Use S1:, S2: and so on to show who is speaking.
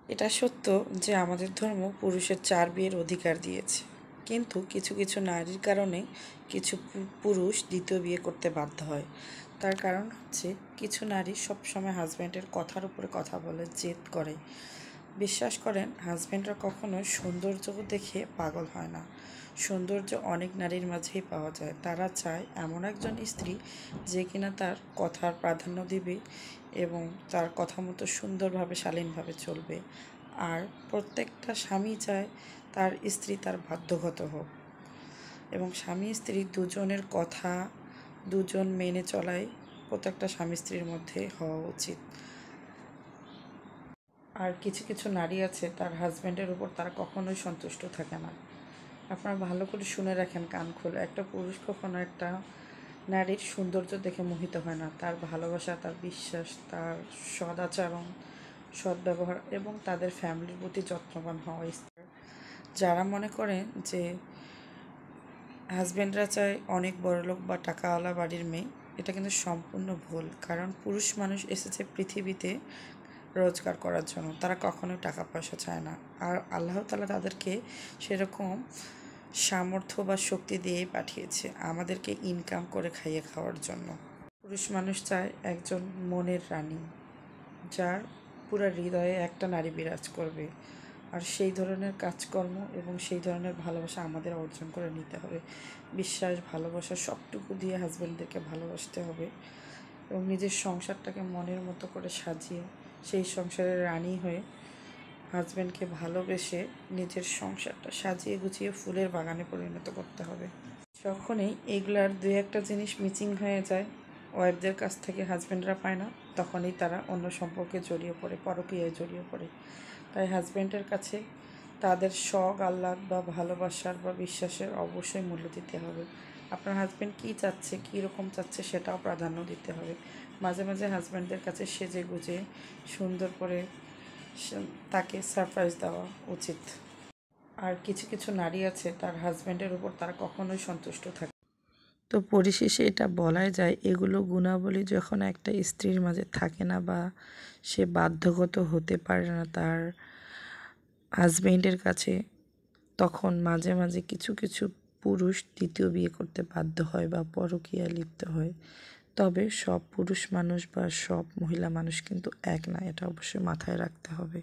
S1: এটা সত্য যে আমাদের ধর্ম পুরুষের 4 বিয়ের অধিকার দিয়েছে, কিন্তু কিছু কিছু নারীর কারণে কিছু পুরুষ দ্বিতীয় বিয়ে করতে বাধ্য হয়। তার কারণ হচ্ছে কিছু নারী সবসময় হাজব্যান্ডের কথার উপরে কথা বলে, জেদ করে। বিশ্বাস করেন, হাজব্যান্ডরা কখনো সৌন্দর্য দেখে পাগল হয় না। সৌন্দর্য অনেক নারীর মাঝেই পাওয়া যায়। তারা চায় এমন একজন স্ত্রী যে কিনা তার কথার প্রাধান্য দিবে এবং তার কথা মতো সুন্দরভাবে শালীনভাবে চলবে। আর প্রত্যেকটা স্বামী চায় তার স্ত্রী তার বাধ্যগত হোক, এবং স্বামী স্ত্রী দুজনের কথা দুজন মেনে চলাই প্রত্যেকটা স্বামী স্ত্রীর মধ্যে হওয়া উচিত। আর কিছু কিছু নারী আছে, তার হাজব্যান্ডের উপর তারা কখনোই সন্তুষ্ট থাকে না। আপনারা ভালো করে শুনে রাখেন, কান খুলে। একটা পুরুষ কখনো একটা নারীর সৌন্দর্য দেখে মোহিত হয় না। তার ভালোবাসা, তার বিশ্বাস, তার সদাচরণ, সদ্ব্যবহার এবং তাদের ফ্যামিলির প্রতি যত্নবান হওয়া। যারা মনে করেন যে হাজব্যান্ডরা চায় অনেক বড়লোক বা টাকাওয়ালা বাড়ির মেয়ে, এটা কিন্তু সম্পূর্ণ ভুল। কারণ পুরুষ মানুষ এসেছে পৃথিবীতে রোজগার করার জন্য, তারা কখনোই টাকা পয়সা চায় না। আর আল্লাহ তাআলা তাদেরকে সেরকম সামর্থ্য বা শক্তি দিয়েই পাঠিয়েছে আমাদেরকে ইনকাম করে খাইয়ে খাওয়ার জন্য। পুরুষ মানুষ চায় একজন মনের রানী, যার পুরো হৃদয়ে একটা নারী বিরাজ করবে। আর সেই ধরনের কাজকর্ম এবং সেই ধরনের ভালোবাসা আমাদের অর্জন করে নিতে হবে। বিশ্বাস, ভালোবাসা সবটুকু দিয়ে হাজব্যান্ডদেরকে ভালোবাসতে হবে এবং নিজের সংসারটাকে মনের মতো করে সাজিয়ে সেই সংসারের রানী হয়ে হাজব্যান্ডকে ভালোবেসে নিজের সংসারটা সাজিয়ে গুছিয়ে ফুলের বাগানে পরিণত করতে হবে। যখনই এগুলার দুই একটা জিনিস মিসিং হয়ে যায়, ওয়াইফদের কাছ থেকে হাজব্যান্ডরা পায় না, তখনই তারা অন্য সম্পর্কে জড়িয়ে পড়ে, পরকীয়ায় জড়িয়ে পড়ে। তাই হাজব্যান্ডের কাছে তাদের শখ, আহ্লাদ বা ভালোবাসার বা বিশ্বাসের অবশ্যই মূল্য দিতে হবে। আপনার হাজব্যান্ড কী চাচ্ছে, কী রকম চাচ্ছে, সেটাও প্রাধান্য দিতে হবে। মাঝে মাঝে হাজব্যান্ডদের কাছে সেজে গুজে সুন্দর করে তাকে সারপ্রাইজ দেওয়া উচিত। আর কিছু কিছু নারী আছে, তার হাজব্যান্ডের উপর তারা কখনোই সন্তুষ্ট থাকে। তো পরিশেষে এটা বলাই যায়, এগুলো গুণাবলী যখন একটা স্ত্রীর মাঝে থাকে না বা সে বাধ্যগত হতে পারে না তার হাজব্যান্ডের কাছে, তখন মাঝে মাঝে কিছু কিছু পুরুষ দ্বিতীয় বিয়ে করতে বাধ্য হয় বা পরকীয়ায় লিপ্ত হয়। তবে সব পুরুষ মানুষ বা সব মহিলা মানুষ কিন্তু এক না, এটা অবশ্যই মাথায় রাখতে হবে।